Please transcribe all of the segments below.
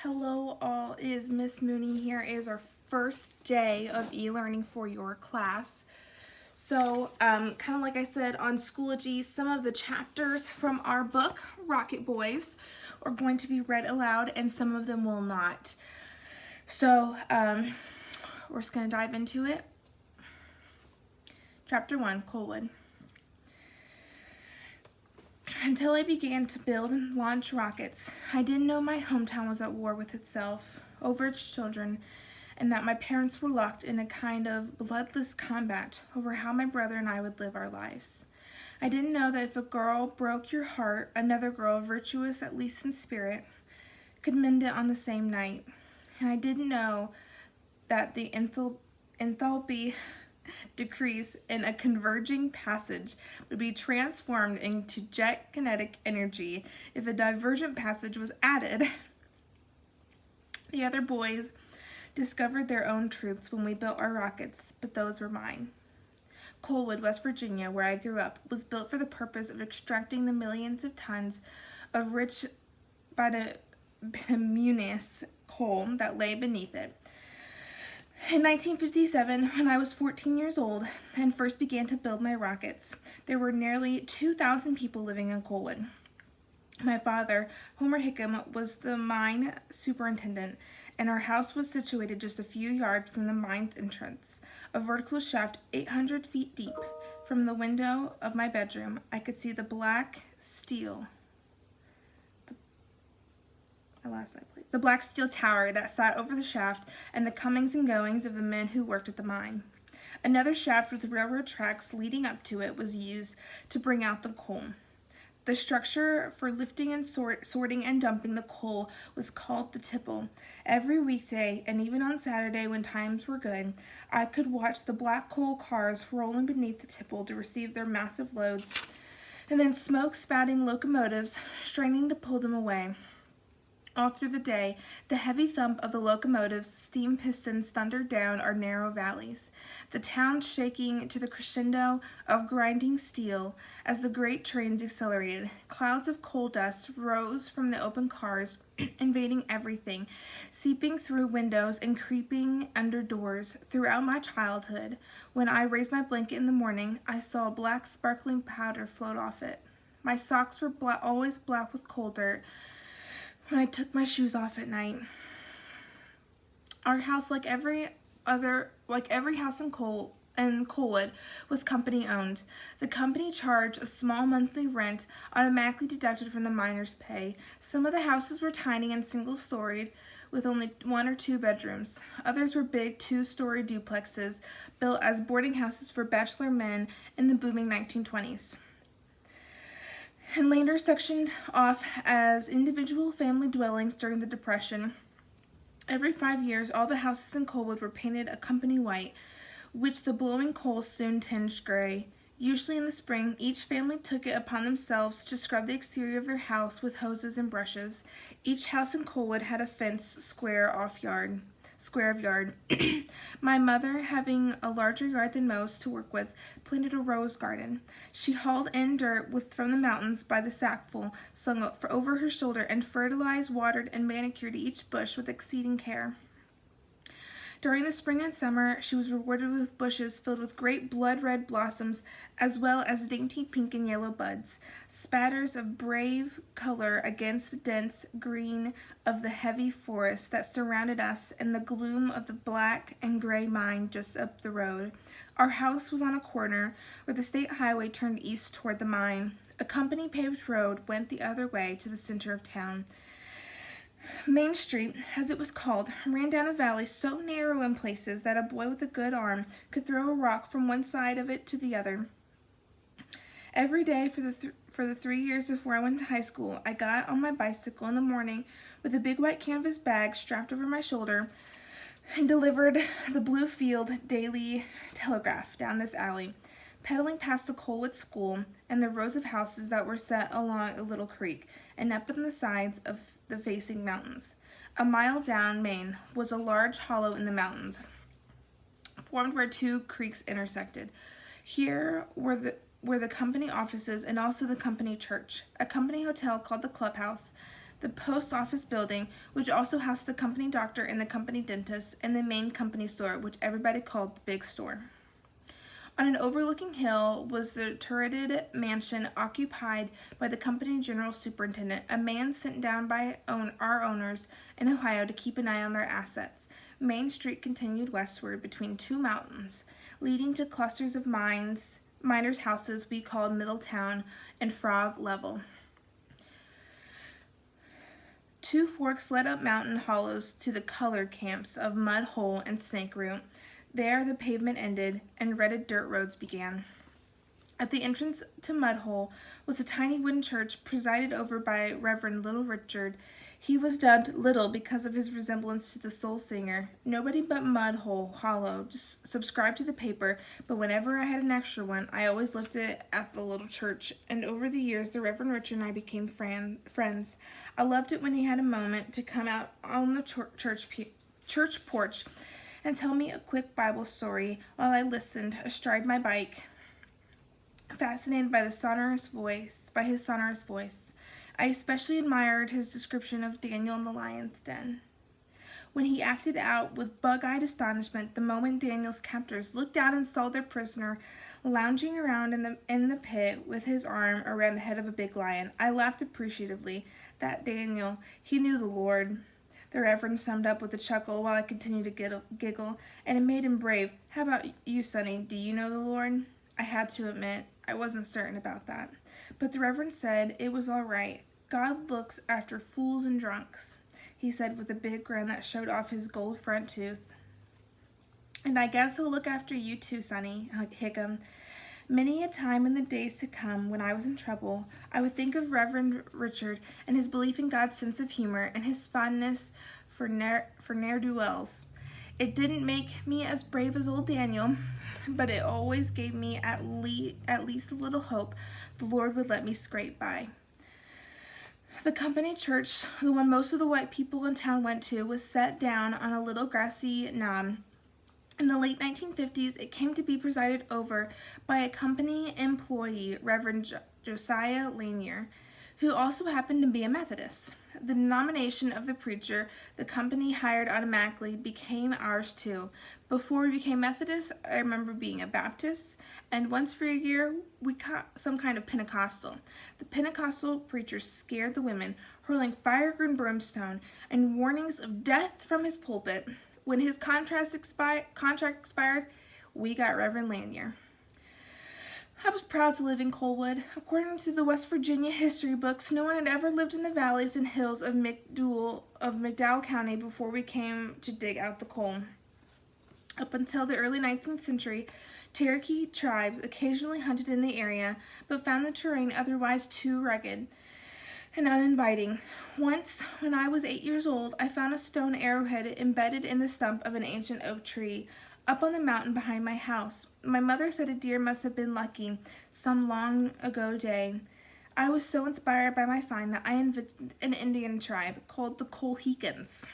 Hello all, it is Miss Mooney here. It is our first day of e-learning for your class. So, kind of like I said on Schoology, some of the chapters from our book, Rocket Boys, are going to be read aloud and some of them will not. So, we're just going to dive into it. Chapter 1, Coalwood. Until I began to build and launch rockets, I didn't know my hometown was at war with itself, over its children, and that my parents were locked in a kind of bloodless combat over how my brother and I would live our lives. I didn't know that if a girl broke your heart, another girl, virtuous at least in spirit, could mend it on the same night. And I didn't know that the enthalpy decrease in a converging passage would be transformed into jet kinetic energy if a divergent passage was added. The other boys discovered their own truths when we built our rockets, but those were mine. Coalwood, West Virginia, where I grew up, was built for the purpose of extracting the millions of tons of rich bituminous coal that lay beneath it. In 1957, when I was 14 years old and first began to build my rockets, there were nearly 2,000 people living in Coalwood. My father, Homer Hickam, was the mine superintendent, and our house was situated just a few yards from the mine's entrance, a vertical shaft 800 feet deep. From the window of my bedroom, I could see the black steel tower that sat over the shaft and the comings and goings of the men who worked at the mine. Another shaft with railroad tracks leading up to it was used to bring out the coal. The structure for lifting and sorting and dumping the coal was called the tipple. Every weekday, and even on Saturday when times were good, I could watch the black coal cars rolling beneath the tipple to receive their massive loads, and then smoke-spouting locomotives straining to pull them away. All through the day, the heavy thump of the locomotive's steam pistons thundered down our narrow valleys, the town shaking to the crescendo of grinding steel as the great trains accelerated. Clouds of coal dust rose from the open cars, invading everything, seeping through windows and creeping under doors. Throughout my childhood, when I raised my blanket in the morning, I saw black sparkling powder float off it. My socks were always black with coal dirt when I took my shoes off at night. Our house, like every house in Coalwood, was company owned. The company charged a small monthly rent automatically deducted from the miners' pay. Some of the houses were tiny and single-storied with only 1 or 2 bedrooms. Others were big 2-story duplexes built as boarding houses for bachelor men in the booming 1920s. And later sectioned off as individual family dwellings during the Depression. Every 5 years, all the houses in Coalwood were painted a company white, which the blowing coal soon tinged gray. Usually in the spring, each family took it upon themselves to scrub the exterior of their house with hoses and brushes. Each house in Coalwood had a fenced square of yard. My mother, having a larger yard than most to work with, planted a rose garden. She hauled in dirt from the mountains by the sackful, slung over her shoulder, and fertilized, watered, and manicured each bush with exceeding care. During the spring and summer, she was rewarded with bushes filled with great blood-red blossoms, as well as dainty pink and yellow buds, spatters of brave color against the dense green of the heavy forest that surrounded us and the gloom of the black and gray mine just up the road. Our house was on a corner where the state highway turned east toward the mine. A company paved road went the other way to the center of town. Main Street, as it was called, ran down a valley so narrow in places that a boy with a good arm could throw a rock from one side of it to the other. Every day for the 3 years before I went to high school, I got on my bicycle in the morning with a big white canvas bag strapped over my shoulder and delivered the Bluefield Daily Telegraph down this alley, pedaling past the Coalwood School and the rows of houses that were set along a little creek and up on the sides of the facing mountains. A mile down Main was a large hollow in the mountains, formed where 2 creeks intersected. Here were the company offices and also the company church, a company hotel called the Clubhouse, the post office building, which also housed the company doctor and the company dentist, and the main company store, which everybody called the big store. On an overlooking hill was the turreted mansion occupied by the company general superintendent, a man sent down by our owners in Ohio to keep an eye on their assets. Main Street continued westward between two mountains, leading to clusters of miners' houses we called Middletown and Frog Level. Two forks led up mountain hollows to the colored camps of Mud Hole and Snake Root. There the pavement ended, and rutted dirt roads began. At the entrance to Mud Hole was a tiny wooden church presided over by Reverend Little Richard. He was dubbed Little because of his resemblance to the soul singer. Nobody but Mud Hole Hollow subscribed to the paper, but whenever I had an extra one, I always left it at the little church, and over the years the Reverend Richard and I became friends. I loved it when he had a moment to come out on the church porch and tell me a quick Bible story while I listened astride my bike, fascinated by his sonorous voice. I especially admired his description of Daniel in the lion's den, when he acted out with bug-eyed astonishment the moment Daniel's captors looked out and saw their prisoner lounging around in the pit with his arm around the head of a big lion. I laughed appreciatively. That Daniel, he knew the Lord. The Reverend summed up with a chuckle while I continued to giggle, and it made him brave. How about you, Sonny? Do you know the Lord? I had to admit, I wasn't certain about that. But the Reverend said it was all right. God looks after fools and drunks, he said with a big grin that showed off his gold front tooth. And I guess he'll look after you too, Sonny, Hickam. Many a time in the days to come, when I was in trouble, I would think of Reverend Richard and his belief in God's sense of humor and his fondness for ne'er-do-wells. It didn't make me as brave as old Daniel, but it always gave me at least a little hope the Lord would let me scrape by. The company church, the one most of the white people in town went to, was set down on a little grassy knob. In the late 1950s, it came to be presided over by a company employee, Reverend Josiah Lanier, who also happened to be a Methodist. The denomination of the preacher the company hired automatically became ours too. Before we became Methodists, I remember being a Baptist, and once for a year, we caught some kind of Pentecostal. The Pentecostal preacher scared the women, hurling fire and brimstone and warnings of death from his pulpit. When his contract expired, we got Reverend Lanier. I was proud to live in Colwood. According to the West Virginia history books, no one had ever lived in the valleys and hills of McDowell County before we came to dig out the coal. Up until the early 19th century, Cherokee tribes occasionally hunted in the area, but found the terrain otherwise too rugged and uninviting. Once, when I was 8 years old, I found a stone arrowhead embedded in the stump of an ancient oak tree up on the mountain behind my house. My mother said a deer must have been lucky some long ago day. I was so inspired by my find that I invented an Indian tribe called the Colhicans.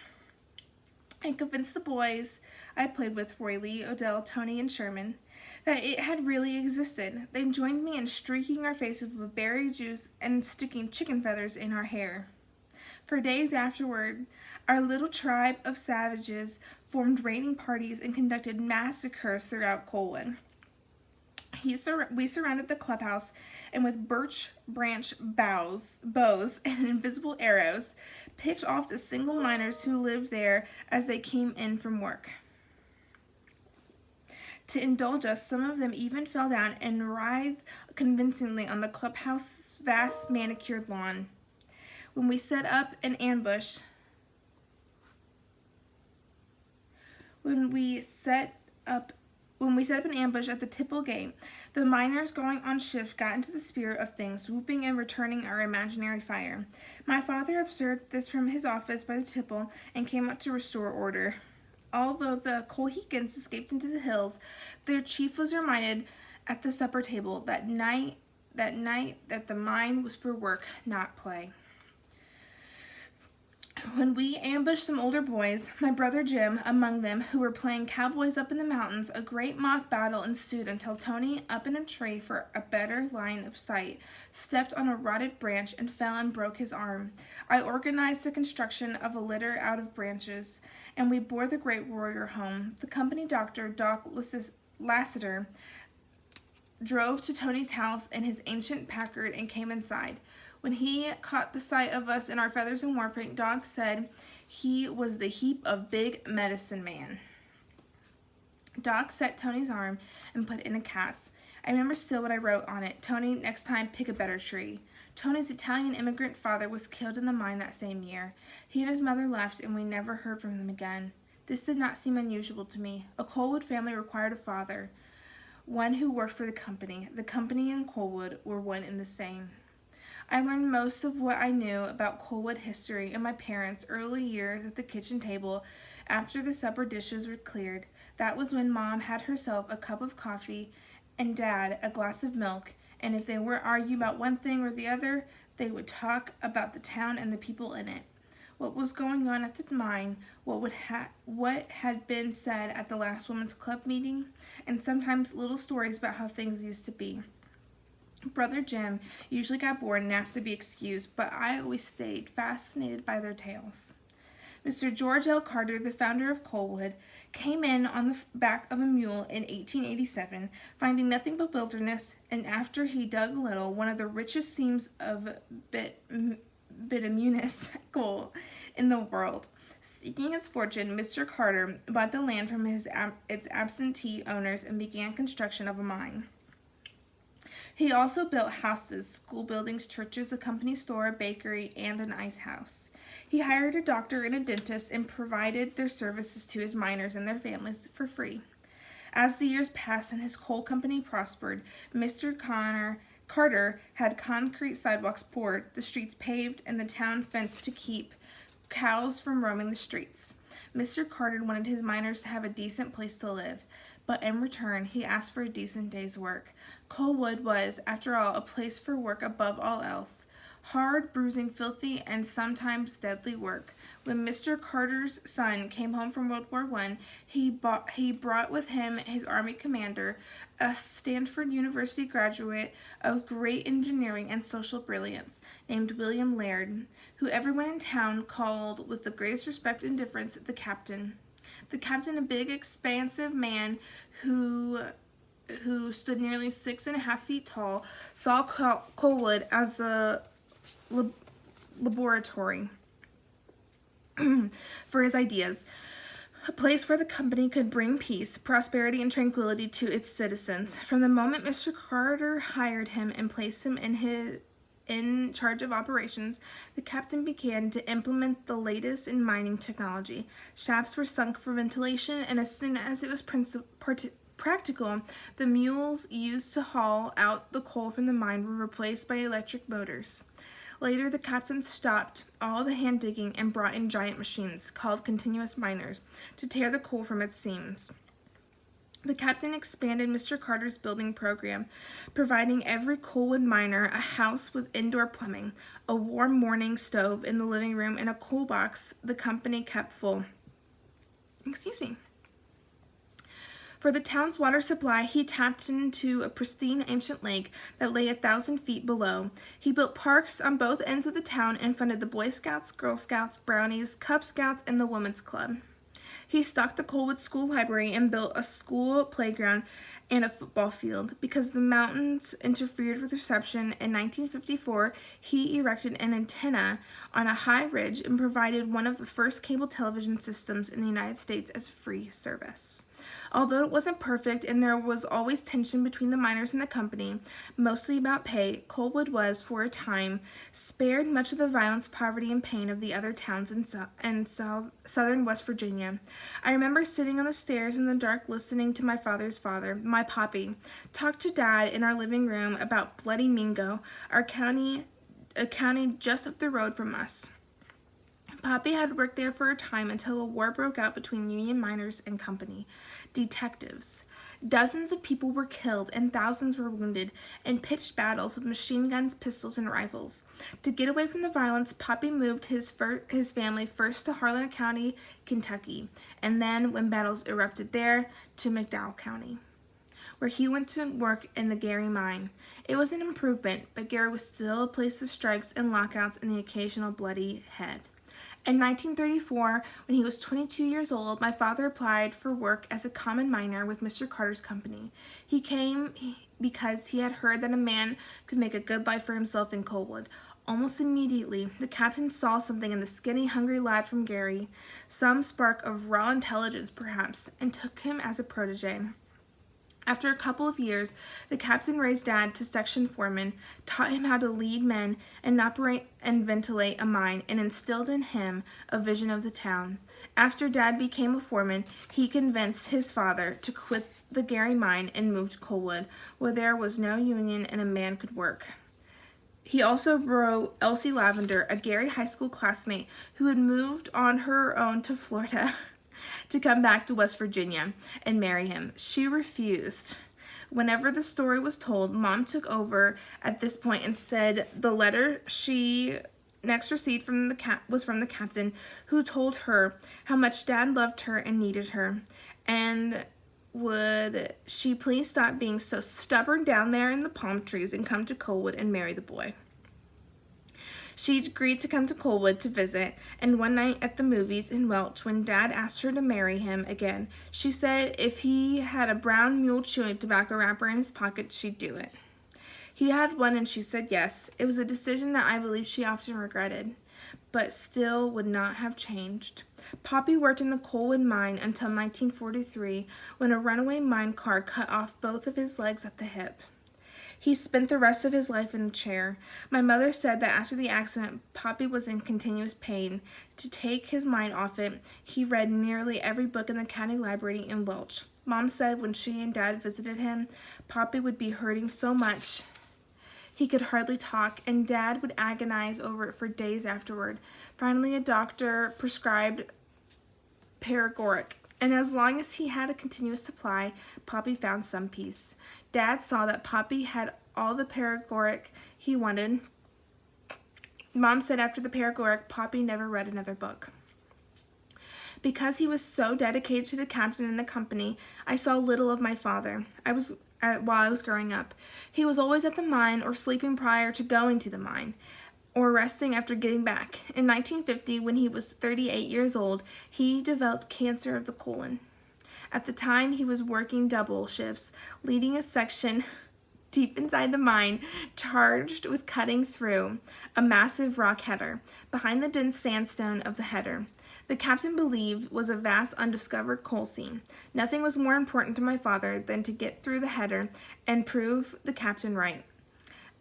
I convinced the boys I played with, Roy Lee, Odell, Tony, and Sherman, that it had really existed. They joined me in streaking our faces with berry juice and sticking chicken feathers in our hair. For days afterward, our little tribe of savages formed raiding parties and conducted massacres throughout Colwood. We surrounded the clubhouse, and with birch branch bows and invisible arrows, picked off the single miners who lived there as they came in from work. To indulge us, some of them even fell down and writhed convincingly on the clubhouse's vast manicured lawn. When we set up an ambush at the Tipple Gate, the miners going on shift got into the spirit of things, whooping and returning our imaginary fire. My father observed this from his office by the Tipple and came out to restore order. Although the Colhicans escaped into the hills, their chief was reminded at the supper table that night that the mine was for work, not play. When we ambushed some older boys, my brother Jim among them, who were playing cowboys up in the mountains, a great mock battle ensued until Tony, up in a tree for a better line of sight, stepped on a rotted branch and fell and broke his arm. I organized the construction of a litter out of branches, and we bore the great warrior home. The company doctor, Doc Lassiter, drove to Tony's house in his ancient Packard and came inside. When he caught the sight of us in our feathers and war paint, Doc said he was the heap of big medicine man. Doc set Tony's arm and put it in a cast. I remember still what I wrote on it. Tony, next time pick a better tree. Tony's Italian immigrant father was killed in the mine that same year. He and his mother left, and we never heard from them again. This did not seem unusual to me. A Coalwood family required a father, one who worked for the company. The company and Coalwood were one and the same. I learned most of what I knew about Coalwood history in my parents' early years at the kitchen table after the supper dishes were cleared. That was when Mom had herself a cup of coffee and Dad a glass of milk, and if they weren't arguing about one thing or the other, they would talk about the town and the people in it. What was going on at the mine, what had been said at the last women's club meeting, and sometimes little stories about how things used to be. Brother Jim usually got bored and asked to be excused, but I always stayed fascinated by their tales. Mr. George L. Carter, the founder of Coalwood, came in on the back of a mule in 1887, finding nothing but wilderness, and after he dug a little, one of the richest seams of bituminous coal in the world. Seeking his fortune, Mr. Carter bought the land from its absentee owners and began construction of a mine. He also built houses, school buildings, churches, a company store, a bakery, and an ice house. He hired a doctor and a dentist and provided their services to his miners and their families for free. As the years passed and his coal company prospered, Mr. Carter had concrete sidewalks poured, the streets paved, and the town fenced to keep cows from roaming the streets. Mr. Carter wanted his miners to have a decent place to live, but in return, he asked for a decent day's work. Coalwood was, after all, a place for work above all else. Hard, bruising, filthy, and sometimes deadly work. When Mr. Carter's son came home from World War I, he brought with him his Army commander, a Stanford University graduate of great engineering and social brilliance, named William Laird, who everyone in town called, with the greatest respect and deference, the captain. The captain, a big, expansive man who stood nearly 6.5 feet tall, saw Coalwood as a laboratory for his ideas, a place where the company could bring peace, prosperity, and tranquility to its citizens. From the moment Mr. Carter hired him and placed him in charge of operations, the captain began to implement the latest in mining technology. Shafts were sunk for ventilation, and as soon as it was practical, the mules used to haul out the coal from the mine were replaced by electric motors. Later, the captain stopped all the hand digging and brought in giant machines, called continuous miners, to tear the coal from its seams. The captain expanded Mr. Carter's building program, providing every Coalwood miner a house with indoor plumbing, a warm morning stove in the living room, and a coal box the company kept full. For the town's water supply, he tapped into a pristine ancient lake that lay 1,000 feet below. He built parks on both ends of the town and funded the Boy Scouts, Girl Scouts, Brownies, Cub Scouts, and the Women's Club. He stocked the Coalwood School Library and built a school playground and a football field. Because the mountains interfered with reception, in 1954, he erected an antenna on a high ridge and provided one of the first cable television systems in the United States as free service. Although it wasn't perfect and there was always tension between the miners and the company, mostly about pay, Coalwood was, for a time, spared much of the violence, poverty, and pain of the other towns in southern West Virginia. I remember sitting on the stairs in the dark listening to my father's father, my Poppy, talk to Dad in our living room about Bloody Mingo, a county just up the road from us. Poppy had worked there for a time until a war broke out between Union miners and company detectives. Dozens of people were killed and thousands were wounded in pitched battles with machine guns, pistols, and rifles. To get away from the violence, Poppy moved his family first to Harlan County, Kentucky, and then, when battles erupted there, to McDowell County, where he went to work in the Gary mine. It was an improvement, but Gary was still a place of strikes and lockouts and the occasional bloody head. In 1934, when he was 22 years old, my father applied for work as a common miner with Mr. Carter's company. He came because he had heard that a man could make a good life for himself in Coalwood. Almost immediately, the captain saw something in the skinny, hungry lad from Gary, some spark of raw intelligence perhaps, and took him as a protege. After a couple of years, the captain raised Dad to section foreman, taught him how to lead men and operate and ventilate a mine, and instilled in him a vision of the town. After Dad became a foreman, he convinced his father to quit the Gary mine and move to Coalwood, where there was no union and a man could work. He also wrote Elsie Lavender, a Gary High School classmate who had moved on her own to Florida, to come back to West Virginia and marry him. She refused. Whenever the story was told, Mom took over at this point and said the letter she next received was from the captain, who told her how much Dad loved her and needed her, and would she please stop being so stubborn down there in the palm trees and come to Coalwood and marry the boy. She agreed to come to Coalwood to visit, and one night at the movies in Welch, when Dad asked her to marry him again, she said if he had a brown mule chewing tobacco wrapper in his pocket, she'd do it. He had one, and she said yes. It was a decision that I believe she often regretted, but still would not have changed. Poppy worked in the Coalwood mine until 1943, when a runaway mine car cut off both of his legs at the hip. He spent the rest of his life in a chair. My mother said that after the accident, Poppy was in continuous pain. To take his mind off it, he read nearly every book in the county library in Welch. Mom said when she and Dad visited him, Poppy would be hurting so much he could hardly talk, and Dad would agonize over it for days afterward. Finally, a doctor prescribed paregoric, and as long as he had a continuous supply, Poppy found some peace. Dad saw that Poppy had all the paregoric he wanted. Mom said after the paregoric, Poppy never read another book. Because he was so dedicated to the captain and the company, I saw little of my father while I was growing up. He was always at the mine or sleeping prior to going to the mine, or resting after getting back. In 1950, when he was 38 years old, he developed cancer of the colon. At the time, he was working double shifts, leading a section deep inside the mine, charged with cutting through a massive rock header behind the dense sandstone of the header. The captain believed was a vast undiscovered coal seam. Nothing was more important to my father than to get through the header and prove the captain right.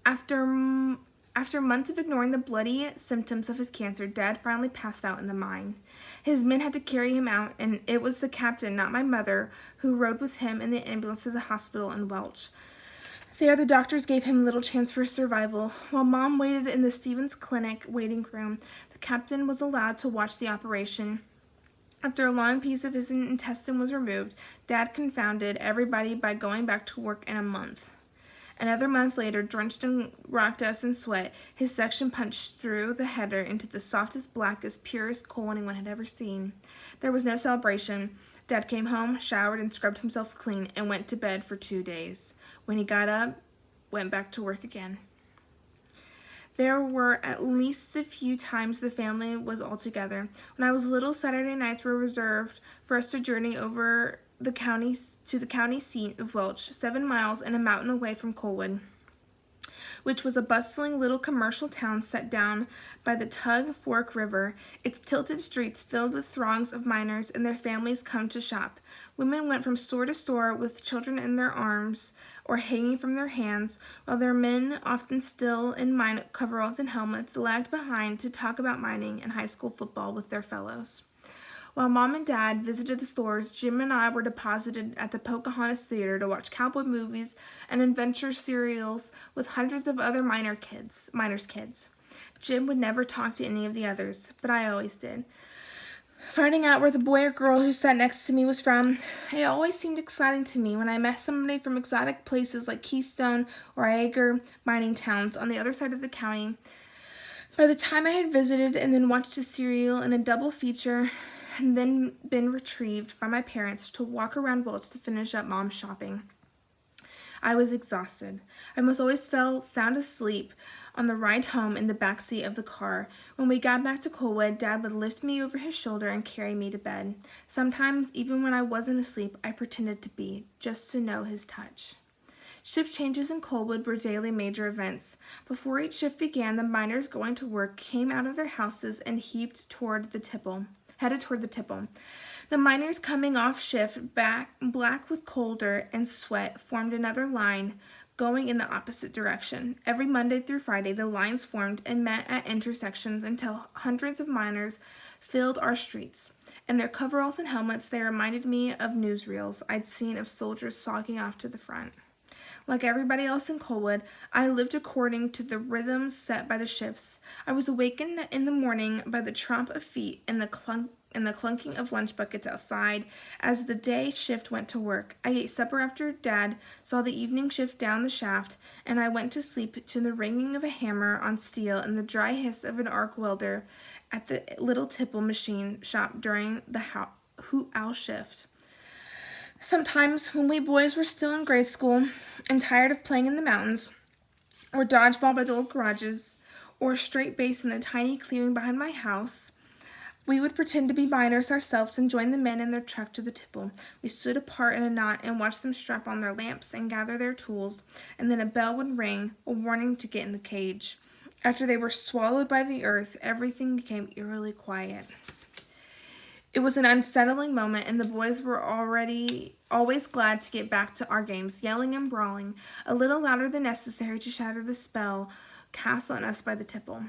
After months of ignoring the bloody symptoms of his cancer, Dad finally passed out in the mine. His men had to carry him out, and it was the captain, not my mother, who rode with him in the ambulance to the hospital in Welch. There, the doctors gave him little chance for survival. While Mom waited in the Stevens Clinic waiting room, the captain was allowed to watch the operation. After a long piece of his intestine was removed, Dad confounded everybody by going back to work in a month. Another month later, drenched in rock dust and sweat, his section punched through the header into the softest, blackest, purest coal anyone had ever seen. There was no celebration. Dad came home, showered, and scrubbed himself clean, and went to bed for 2 days. When he got up, went back to work again. There were at least a few times the family was all together. When I was little, Saturday nights were reserved for us to journey over to the county seat of Welch, 7 miles and a mountain away from Coalwood, which was a bustling little commercial town set down by the Tug Fork River, its tilted streets filled with throngs of miners and their families come to shop. Women went from store to store with children in their arms or hanging from their hands, while their men, often still in mine coveralls and helmets, lagged behind to talk about mining and high school football with their fellows. While Mom and Dad visited the stores, Jim and I were deposited at the Pocahontas Theater to watch cowboy movies and adventure serials with hundreds of other miners' kids. Jim would never talk to any of the others, but I always did. Finding out where the boy or girl who sat next to me was from, it always seemed exciting to me when I met somebody from exotic places like Keystone or Agar mining towns on the other side of the county. By the time I had visited and then watched a serial and a double feature and then been retrieved by my parents to walk around Welch to finish up mom's shopping, I was exhausted. I almost always fell sound asleep on the ride home in the back seat of the car. When we got back to Colwood, Dad would lift me over his shoulder and carry me to bed. Sometimes, even when I wasn't asleep, I pretended to be, just to know his touch. Shift changes in Colwood were daily major events. Before each shift began, the miners going to work came out of their houses and headed toward the tipple. The miners coming off shift, black with colder and sweat, formed another line going in the opposite direction. Every Monday through Friday, the lines formed and met at intersections until hundreds of miners filled our streets. In their coveralls and helmets, they reminded me of newsreels I'd seen of soldiers slogging off to the front. Like everybody else in Colwood, I lived according to the rhythms set by the shifts. I was awakened in the morning by the tramp of feet and the clunking of lunch buckets outside as the day shift went to work. I ate supper after Dad saw the evening shift down the shaft, and I went to sleep to the ringing of a hammer on steel and the dry hiss of an arc welder at the little tipple machine shop during the hoot owl shift. Sometimes, when we boys were still in grade school and tired of playing in the mountains, or dodgeball by the old garages, or straight base in the tiny clearing behind my house, we would pretend to be miners ourselves and join the men in their trek to the tipple. We stood apart in a knot and watched them strap on their lamps and gather their tools, and then a bell would ring, a warning to get in the cage. After they were swallowed by the earth, everything became eerily quiet. It was an unsettling moment, and the boys were always glad to get back to our games, yelling and brawling, a little louder than necessary to shatter the spell cast on us by the tipple.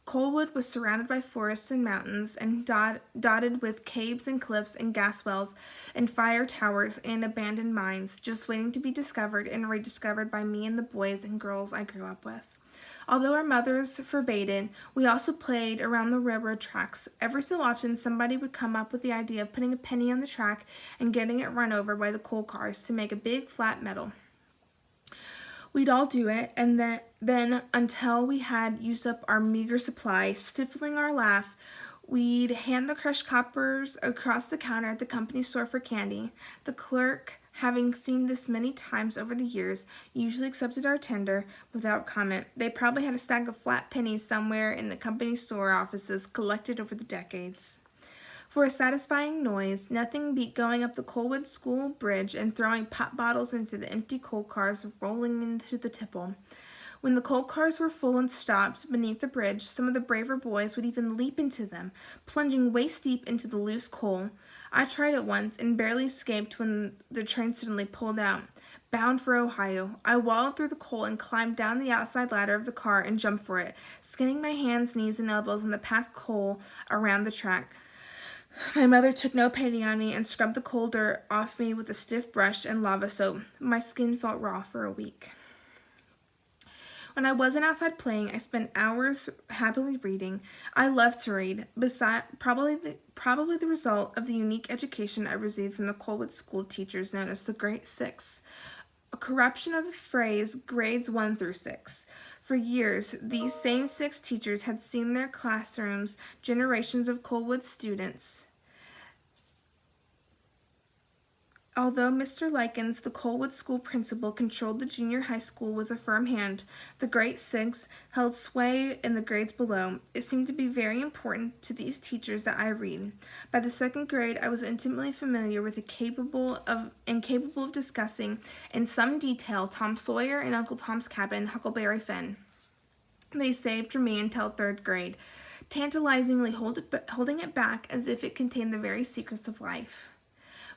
Colwood was surrounded by forests and mountains, and dotted with caves and cliffs and gas wells and fire towers and abandoned mines, just waiting to be discovered and rediscovered by me and the boys and girls I grew up with. Although our mothers forbade it, we also played around the railroad tracks. Every so often, somebody would come up with the idea of putting a penny on the track and getting it run over by the coal cars to make a big flat metal. We'd all do it, and then until we had used up our meager supply, stifling our laugh, we'd hand the crushed coppers across the counter at the company store for candy. The clerk, having seen this many times over the years, usually accepted our tender without comment. They probably had a stack of flat pennies somewhere in the company store offices collected over the decades. For a satisfying noise, nothing beat going up the Colwood School bridge and throwing pop bottles into the empty coal cars rolling into the tipple. When the coal cars were full and stopped beneath the bridge, some of the braver boys would even leap into them, plunging waist deep into the loose coal. I tried it once and barely escaped when the train suddenly pulled out. Bound for Ohio, I wallowed through the coal and climbed down the outside ladder of the car and jumped for it, skinning my hands, knees, and elbows in the packed coal around the track. My mother took no pity on me and scrubbed the coal dirt off me with a stiff brush and lava soap. My skin felt raw for a week. When I wasn't outside playing, I spent hours happily reading. I loved to read, probably the result of the unique education I received from the Colwood school teachers known as the Great Six, a corruption of the phrase grades 1 through 6. For years, these same 6 teachers had seen their classrooms generations of Colwood students. Although Mr. Likens, the Colwood school principal, controlled the junior high school with a firm hand, the Great Six held sway in the grades below. It seemed to be very important to these teachers that I read. By the 2nd grade, I was intimately familiar with capable of discussing in some detail Tom Sawyer and Uncle Tom's Cabin, Huckleberry Finn. They saved for me until 3rd grade, tantalizingly holding it back as if it contained the very secrets of life.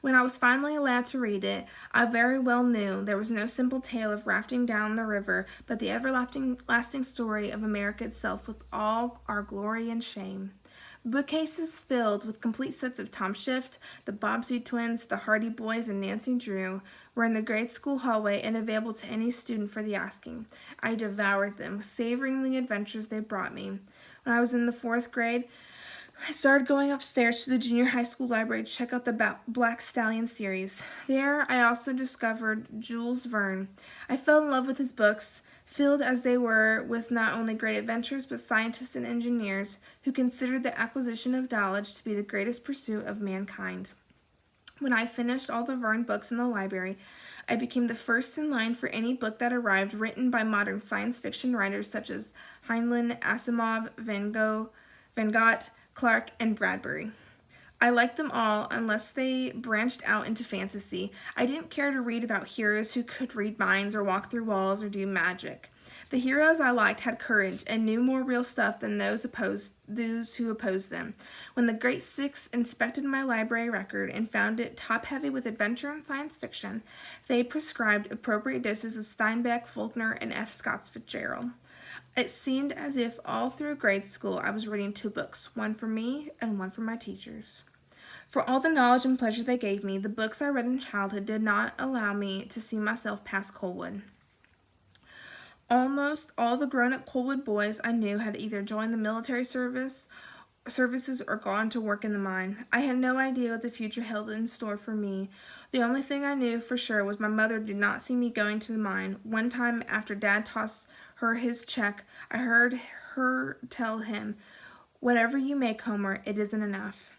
When I was finally allowed to read it, I very well knew there was no simple tale of rafting down the river, but the everlasting story of America itself with all our glory and shame. Bookcases filled with complete sets of Tom Shift, the Bobbsey twins, the Hardy Boys, and Nancy Drew were in the grade school hallway and available to any student for the asking. I devoured them, savoring the adventures they brought me. When I was in the 4th grade, I started going upstairs to the junior high school library to check out the Black Stallion series. There, I also discovered Jules Verne. I fell in love with his books, filled as they were with not only great adventures but scientists and engineers who considered the acquisition of knowledge to be the greatest pursuit of mankind. When I finished all the Verne books in the library, I became the first in line for any book that arrived written by modern science fiction writers such as Heinlein, Asimov, Van Gogh, Clarke, and Bradbury. I liked them all unless they branched out into fantasy. I didn't care to read about heroes who could read minds or walk through walls or do magic. The heroes I liked had courage and knew more real stuff than those who opposed them. When the Great Six inspected my library record and found it top-heavy with adventure and science fiction, they prescribed appropriate doses of Steinbeck, Faulkner, and F. Scott Fitzgerald. It seemed as if all through grade school I was reading two books, one for me and one for my teachers. For all the knowledge and pleasure they gave me, the books I read in childhood did not allow me to see myself past Colwood. Almost all the grown-up Colwood boys I knew had either joined the military services or gone to work in the mine. I had no idea what the future held in store for me. The only thing I knew for sure was my mother did not see me going to the mine. One time after Dad tossed her his check, I heard her tell him, "Whatever you make, Homer, it isn't enough."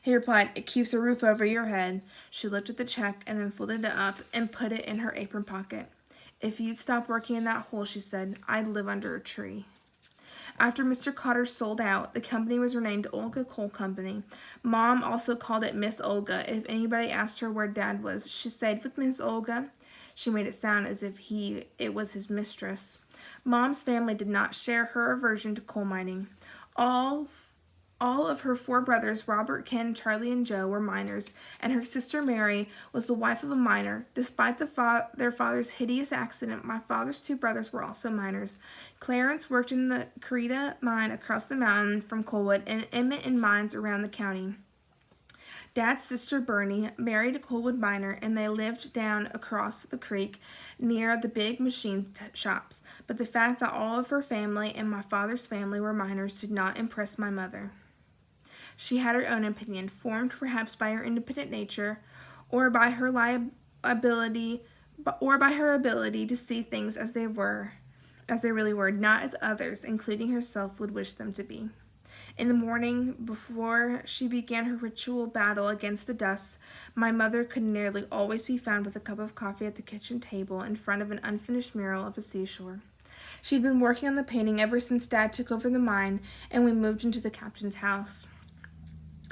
He replied, "It keeps a roof over your head." She looked at the check and then folded it up and put it in her apron pocket. "If you'd stop working in that hole," she said, "I'd live under a tree." After Mr. Cotter sold out, the company was renamed Olga Coal Company. Mom also called it Miss Olga. If anybody asked her where Dad was, she stayed with Miss Olga. She made it sound as if it was his mistress. Mom's family did not share her aversion to coal mining. All of her four brothers, Robert, Ken, Charlie, and Joe, were miners, and her sister Mary was the wife of a miner. Despite their father's hideous accident, my father's two brothers were also miners. Clarence worked in the Carita mine across the mountain from Colwood, and Emmett in mines around the county. Dad's sister Bernie married a Colwood miner, and they lived down across the creek near the big machine shops. But the fact that all of her family and my father's family were miners did not impress my mother. She had her own opinion, formed perhaps by her independent nature, or by her ability to see things as they really were, not as others, including herself, would wish them to be. In the morning, before she began her ritual battle against the dust, my mother could nearly always be found with a cup of coffee at the kitchen table in front of an unfinished mural of a seashore. She had been working on the painting ever since Dad took over the mine and we moved into the captain's house.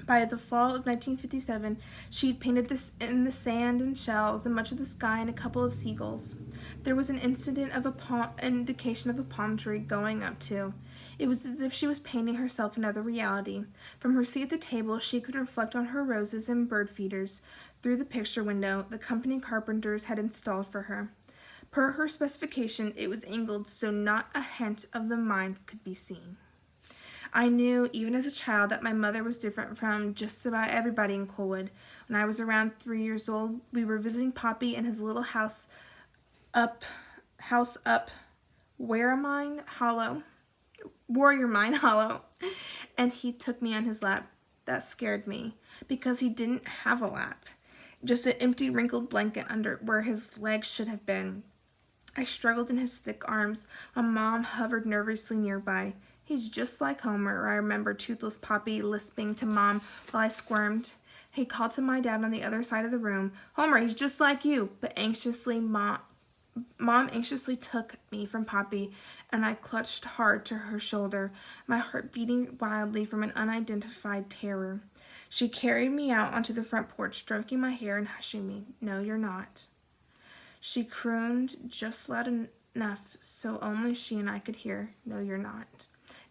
By the fall of 1957, she had painted this in the sand and shells and much of the sky and a couple of seagulls. There was an indication of a palm tree going up too. It was as if she was painting herself another reality. From her seat at the table, she could reflect on her roses and bird feeders through the picture window the company carpenters had installed for her. Per her specification, it was angled so not a hint of the mine could be seen. I knew, even as a child, that my mother was different from just about everybody in Colwood. When I was around 3 years old, we were visiting Poppy in his little house up Warrior Mine Hollow, and he took me on his lap. That scared me, because he didn't have a lap, just an empty wrinkled blanket under where his legs should have been. I struggled in his thick arms while Mom hovered nervously nearby. "He's just like Homer," I remember toothless Poppy lisping to Mom while I squirmed. He called to my dad on the other side of the room, "Homer, he's just like you," but Mom anxiously took me from Poppy, and I clutched hard to her shoulder, my heart beating wildly from an unidentified terror. She carried me out onto the front porch, stroking my hair and hushing me. "No, you're not." She crooned just loud enough so only she and I could hear, "No, you're not."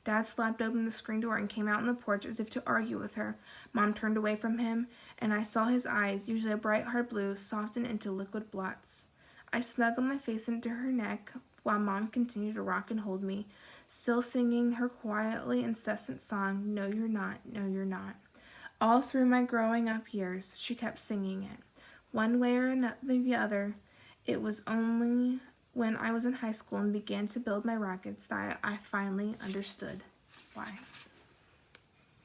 Dad slapped open the screen door and came out on the porch as if to argue with her. Mom turned away from him, and I saw his eyes, usually a bright hard blue, soften into liquid blots. I snuggled my face into her neck while Mom continued to rock and hold me, still singing her quietly incessant song, "No, you're not, no, you're not." All through my growing up years, she kept singing it. One way or the other, it was only when I was in high school and began to build my rockets that I finally understood why.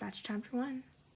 That's chapter 1.